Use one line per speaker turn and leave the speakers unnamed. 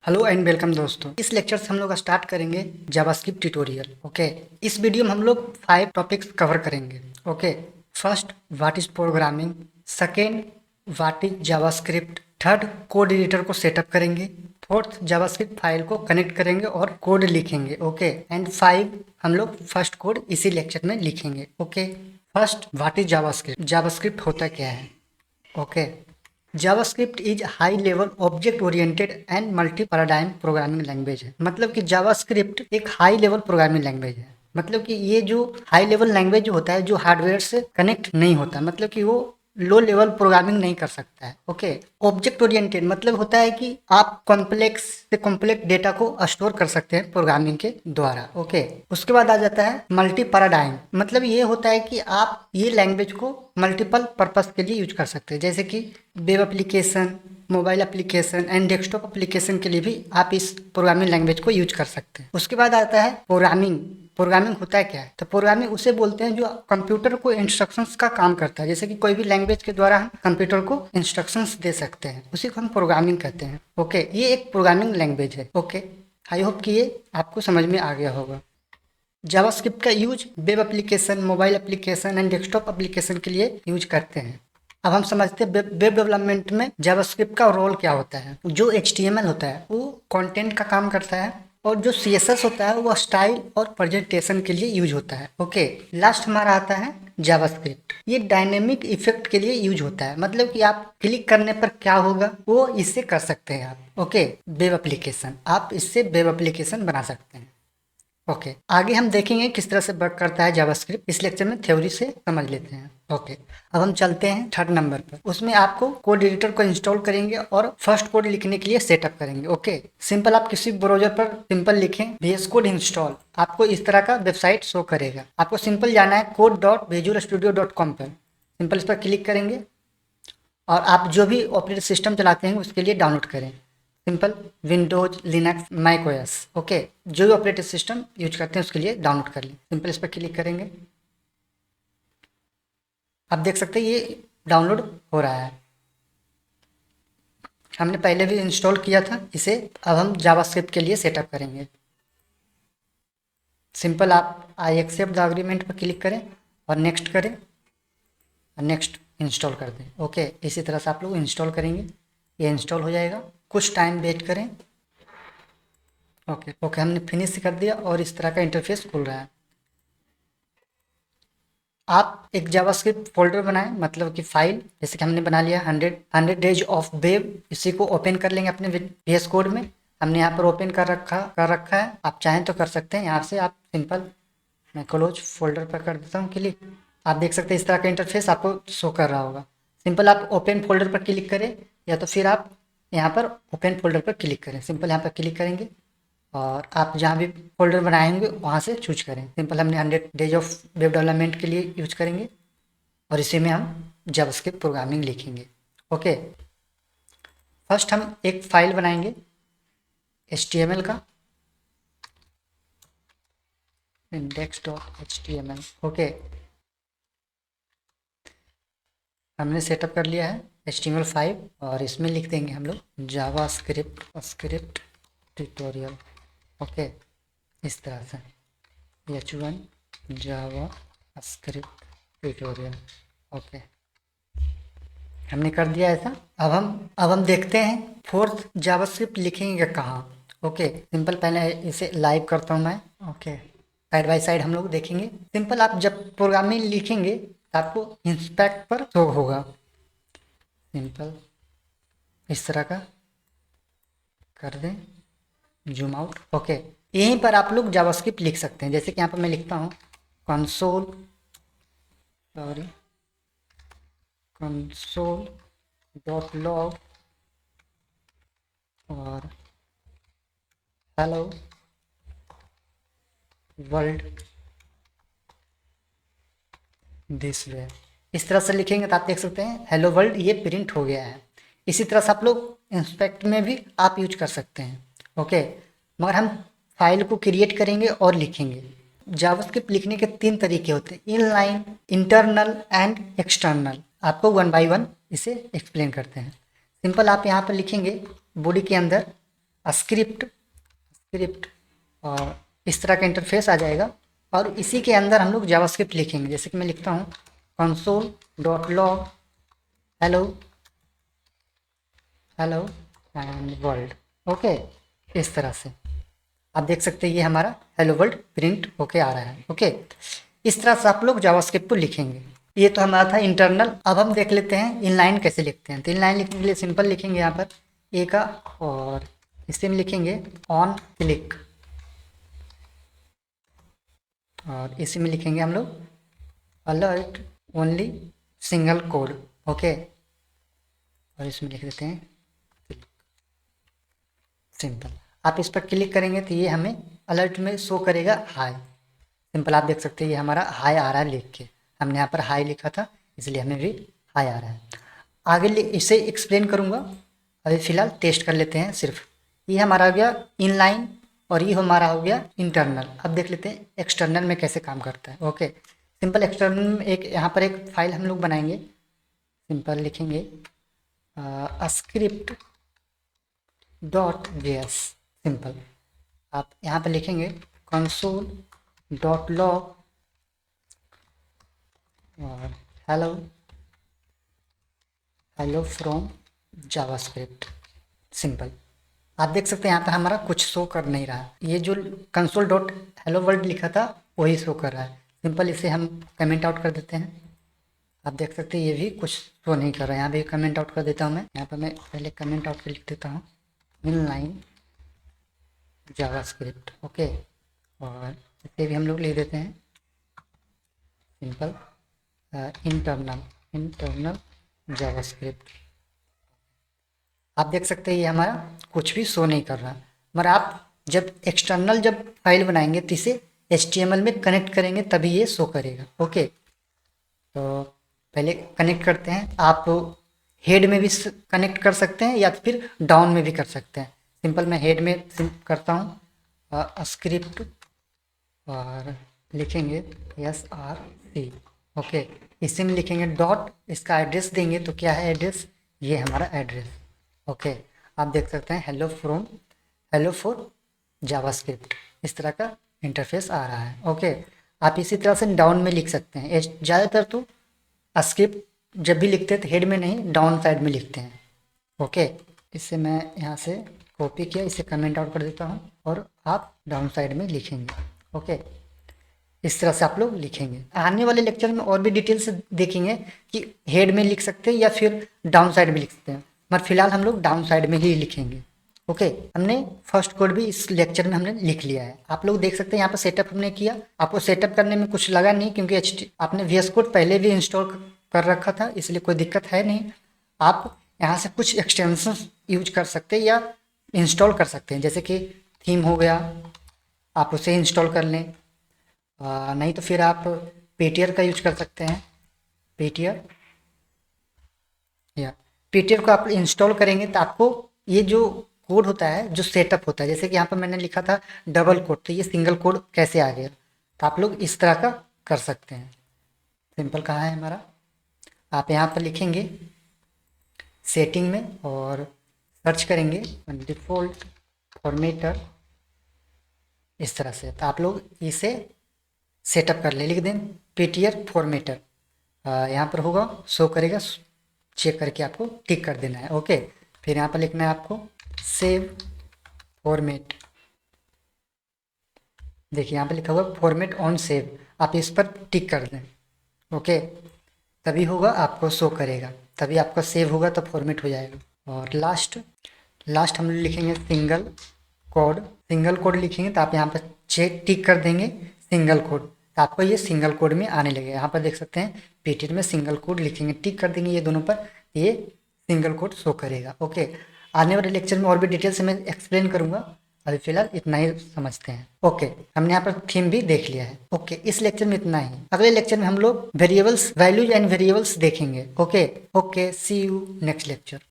Hello and welcome दोस्तों। इस lecture से हम लोग स्टार्ट करेंगे जावास्क्रिप्ट ट्यूटोरियल। ओके, इस वीडियो में हम लोग 5 टॉपिक्स कवर करेंगे। Okay, first what is programming, second what is JavaScript, third code editor को सेटअप करेंगे, फोर्थ जावास्क्रिप्ट फाइल को कनेक्ट करेंगे और कोड लिखेंगे। ओके, एंड 5 हम लोग फर्स्ट कोड इसी लेक्चर में लिखेंगे। Okay, first what is JavaScript. JavaScript होता क्या है? Okay, JavaScript is high level object oriented and multi paradigm programming language है। मतलब कि जावास्क्रिप्ट एक हाई लेवल प्रोग्रामिंग लैंग्वेज है। मतलब कि ये जो हाई लेवल लैंग्वेज होता है जो हार्डवेयर से कनेक्ट नहीं होता, मतलब कि वो लो लेवल प्रोग्रामिंग नहीं कर सकता है। ओके, ऑब्जेक्ट ओरिएंटेड मतलब होता है कि आप कॉम्प्लेक्स से कॉम्प्लेक्स डेटा को स्टोर कर सकते हैं प्रोग्रामिंग के द्वारा। ओके, उसके बाद आ जाता है मल्टी पैराडाइम। मतलब ये होता है कि आप ये लैंग्वेज को मल्टीपल पर्पस के लिए यूज कर सकते हैं, जैसे कि web application, mobile application and desktop application के लिए भी आप इस प्रोग्रामिंग लैंग्वेज को यूज कर सकते हैं। उसके बाद आता है प्रोग्रामिंग। प्रोग्रामिंग होता है क्या है? तो प्रोग्रामिंग उसे बोलते हैं जो कंप्यूटर को इंस्ट्रक्शंस का काम करता है। जैसे कि कोई भी लैंग्वेज के द्वारा हम कंप्यूटर को इंस्ट्रक्शंस दे सकते हैं, उसी को हम प्रोग्रामिंग कहते हैं। ओके, ये एक प्रोग्रामिंग लैंग्वेज है। ओके, आई होप कि ये आपको समझ में आ गया होगा। जावास्क्रिप्ट का use web application, mobile application and desktop application के लिए यूज करते हैं। अब हम समझते हैं वेब डेवलपमेंट में जावास्क्रिप्ट का रोल क्या होता है। जो HTML होता है वो कंटेंट का काम करता है, और जो CSS होता है वो स्टाइल और प्रेजेंटेशन के लिए यूज होता है। ओके, लास्ट हमारा आता है जावास्क्रिप्ट। ये डायनेमिक इफेक्ट के लिए यूज होता है। मतलब कि आप क्लिक करने पर क्या होगा वो इससे कर सकते हैं आप। ओके, वेब एप्लीकेशन, आप इससे वेब एप्लीकेशन बना सकते हैं। ओके, आगे हम देखेंगे किस तरह से वर्क करता है जावास्क्रिप्ट। इस लेक्चर में थ्योरी से समझ लेते हैं। ओके, अब हम चलते हैं थर्ड नंबर पर। उसमें आपको कोड एडिटर को इंस्टॉल करेंगे और फर्स्ट कोड लिखने के लिए सेटअप करेंगे। ओके, सिंपल आप किसी ब्राउजर पर सिंपल लिखें VS कोड इंस्टॉल, आपको इस तरह का वेबसाइट शो करेगा। आपको सिंपल जाना है code.visualstudio.com पर। सिंपल इस पर क्लिक करेंगे और आप जो भी ऑपरेटिंग सिस्टम चलाते हैं उसके लिए डाउनलोड करें। Simple Windows, Linux, Mac OS. Okay, जो भी ऑपरेटिंग सिस्टम यूज करते हैं उसके लिए डाउनलोड कर लें। सिंपल इस पर क्लिक करेंगे, आप देख सकते हैं ये डाउनलोड हो रहा है। हमने पहले भी इंस्टॉल किया था इसे। अब हम जावास्क्रिप्ट के लिए सेटअप करेंगे। सिंपल आप आई एक्सेप्ट द अग्रीमेंट पर क्लिक करें और नेक्स्ट करें और नेक्स्ट इंस्टॉल कर दें। ओके, इसी तरह से आप लोग इंस्टॉल करेंगे, ये इंस्टॉल हो जाएगा। कुछ टाइम वेट करें। ओके ओके, हमने फिनिश कर दिया और इस तरह का इंटरफेस खुल रहा है। आप एक जावास्क्रिप्ट फोल्डर बनाएं, मतलब कि फाइल, जैसे कि हमने बना लिया 100 डेज ऑफ वेब। इसी को ओपन कर लेंगे अपने VS कोड में। हमने यहाँ पर ओपन कर रखा है। आप चाहें तो कर सकते हैं यहाँ से। आप सिंपल, मैं क्लोज फोल्डर पर कर देता हूँ क्लिक। आप देख सकते हैं इस तरह का इंटरफेस आपको शो कर रहा होगा। सिंपल आप ओपन फोल्डर पर क्लिक करें या तो फिर आप यहाँ पर ओपन फोल्डर पर क्लिक करें। सिंपल यहाँ पर क्लिक करेंगे और आप जहाँ भी फोल्डर बनाएंगे वहाँ से चूज करें। सिंपल हमने 100 डेज ऑफ वेब डेवलपमेंट के लिए यूज करेंगे और इसी में हम जावास्क्रिप्ट प्रोग्रामिंग लिखेंगे। ओके, फर्स्ट हम एक फाइल बनाएंगे HTML का, index.html। ओके, हमने सेटअप कर लिया है HTML5 और इसमें लिख देंगे हम लोग जावास्क्रिप्ट ट्यूटोरियल। ओके, इस तरह से H1 जावास्क्रिप्ट ट्यूटोरियल। ओके, हमने कर दिया ऐसा। अब हम देखते हैं फोर्थ जावास्क्रिप्ट लिखेंगे कहाँ। ओके, सिंपल पहले इसे लाइव करता हूँ मैं। ओके, साइड बाय साइड हम लोग देखेंगे। सिंपल आप जब प्रोग्रामिंग लिखेंगे तो आपको इंस्पेक्ट पर शो होगा। सिंपल इस तरह का कर दें, जूम आउट। ओके, यहीं पर आप लोग जावास्क्रिप्ट लिख सकते हैं। जैसे कि यहाँ पर मैं लिखता हूँ कंसोल डॉट लॉग और हेलो वर्ल्ड दिस वे। इस तरह से लिखेंगे तो आप देख सकते हैं हेलो वर्ल्ड ये प्रिंट हो गया है। इसी तरह से आप लोग इंस्पेक्ट में भी आप यूज कर सकते हैं। ओके, मगर हम फाइल को क्रिएट करेंगे और लिखेंगे। जावास्क्रिप्ट लिखने के 3 तरीके होते हैं, इनलाइन, इंटरनल एंड एक्सटर्नल। आपको 1 बाय 1 इसे एक्सप्लेन करते हैं। सिंपल आप यहाँ पर लिखेंगे बॉडी के अंदर स्क्रिप्ट स्क्रिप्ट और इस तरह का इंटरफेस आ जाएगा। और इसी के अंदर हम लोग जावास्क्रिप्ट लिखेंगे। जैसे कि मैं लिखता हूँ console.log hello hello and world. Okay, इस तरह से आप देख सकते हैं ये हमारा हेलो वर्ल्ड प्रिंट होके आ रहा है। ओके, इस तरह से आप लोग जावास्क्रिप्ट को लिखेंगे। ये तो हमारा था इंटरनल। अब हम देख लेते हैं इनलाइन कैसे लिखते हैं। तो इनलाइन लिखने के लिए सिंपल लिखेंगे यहाँ पर ए का, और इसे में लिखेंगे ऑन क्लिक, और इसी में लिखेंगे हम लोग alert only single code. Okay, और इसमें लिख देते हैं सिंपल। आप इस पर क्लिक करेंगे तो ये हमें अलर्ट में शो करेगा हाई। सिंपल आप देख सकते हैं ये हमारा हाई आ रहा है लिख के। हमने यहाँ पर हाई लिखा था इसलिए हमें भी हाई आ रहा है। आगे इसे एक्सप्लेन करूँगा, अभी फ़िलहाल टेस्ट कर लेते हैं सिर्फ। ये हमारा हो गया इनलाइन और ये हमारा हो गया इंटरनल। अब देख लेते हैं एक्सटर्नल में कैसे काम करता है। ओके, सिंपल एक्सटर्नल में एक यहाँ पर एक फाइल हम लोग बनाएंगे। सिंपल लिखेंगे स्क्रिप्ट डॉट जेएस। सिंपल आप यहाँ पर लिखेंगे console.log और हेलो फ्रॉम जावास्क्रिप्ट। सिंपल आप देख सकते हैं यहाँ पर हमारा कुछ शो कर नहीं रहा। ये जो console.hello-world लिखा था वही शो कर रहा है। सिंपल इसे हम कमेंट आउट कर देते हैं। आप देख सकते हैं ये भी कुछ शो नहीं कर रहा है। यहाँ भी कमेंट आउट कर देता हूँ मैं। यहाँ पर मैं पहले कमेंट आउट कर लिख देता हूँ इनलाइन जावास्क्रिप्ट। ओके, और इसे भी हम लोग लिख देते हैं सिंपल इंटरनल जावास्क्रिप्ट। आप देख सकते हैं ये हमारा कुछ भी शो नहीं कर रहा। मगर आप जब एक्सटर्नल जब फाइल बनाएंगे तो इसे HTML में कनेक्ट करेंगे तभी ये शो करेगा। ओके, तो पहले कनेक्ट करते हैं। आप हेड में भी कनेक्ट कर सकते हैं या फिर डाउन में भी कर सकते हैं। सिंपल मैं हेड में करता हूँ स्क्रिप्ट और लिखेंगे SRC। ओके, इसी में लिखेंगे डॉट, इसका एड्रेस देंगे तो क्या है एड्रेस, ये हमारा एड्रेस। ओके, आप देख सकते हैं हेलो फॉर जावास्क्रिप्ट, इस तरह का इंटरफेस आ रहा है। ओके, आप इसी तरह से डाउन में लिख सकते हैं। ज़्यादातर तो स्क्रिप्ट जब भी लिखते हैं तो हेड में नहीं डाउन साइड में लिखते हैं। ओके, इससे मैं यहाँ से कॉपी किया, इसे कमेंट आउट कर देता हूँ और आप डाउन साइड में लिखेंगे। ओके, इस तरह से आप लोग लिखेंगे। आने वाले लेक्चर में और भी डिटेल से देखेंगे कि हेड में लिख सकते हैं या फिर डाउन साइड में लिख सकते हैं, मगर फिलहाल हम लोग डाउन साइड में ही लिखेंगे। ओके, हमने फर्स्ट कोड भी इस लेक्चर में हमने लिख लिया है। आप लोग देख सकते हैं यहाँ पर सेटअप हमने किया। आपको सेटअप करने में कुछ लगा नहीं क्योंकि आपने VS कोड पहले भी इंस्टॉल कर रखा था, इसलिए कोई दिक्कत है नहीं। आप यहाँ से कुछ एक्सटेंशन यूज कर सकते हैं या इंस्टॉल कर सकते हैं, जैसे कि थीम हो गया, आप उसे इंस्टॉल कर लें। नहीं तो फिर आप पेटियर का यूज कर सकते हैं। पेटियर को आप इंस्टॉल करेंगे तो आपको ये जो कोड होता है, जो सेटअप होता है, जैसे कि यहाँ पर मैंने लिखा था डबल कोड, तो ये सिंगल कोड कैसे आ गया, तो आप लोग इस तरह का कर सकते हैं। सिंपल कहाँ है हमारा, आप यहाँ पर लिखेंगे सेटिंग में और सर्च करेंगे डिफ़ॉल्ट फॉर्मेटर, इस तरह से। तो आप लोग इसे सेटअप कर ले, लिख दें पेटियर फॉर्मेटर, यहाँ पर होगा शो करेगा, चेक करके आपको टिक कर देना है। ओके, फिर यहाँ पर लिखना है आपको सेव फॉर्मेट। देखिए यहाँ पर लिखा हुआ फॉर्मेट ऑन सेव, आप इस पर टिक कर दें। ओके, तभी होगा, आपको शो करेगा, तभी आपका सेव होगा तो फॉर्मेट हो जाएगा। और लास्ट हम लिखेंगे सिंगल कोड लिखेंगे तो आप यहाँ पर चेक टिक कर देंगे सिंगल कोड, तो आपको ये सिंगल कोड में आने लगेगा। यहाँ पर देख सकते हैं पेटियर में सिंगल कोड लिखेंगे, टिक कर देंगे ये दोनों पर, ये सिंगल कोड शो करेगा। ओके, आने वाले लेक्चर में और भी डिटेल से मैं एक्सप्लेन करूँगा, अभी फिलहाल इतना ही समझते हैं। ओके, हमने यहाँ पर थीम भी देख लिया है। ओके, इस लेक्चर में इतना ही। अगले लेक्चर में हम लोग वेरिएबल्स, वैल्यूज एंड वेरिएबल्स देखेंगे। Okay, see you next lecture.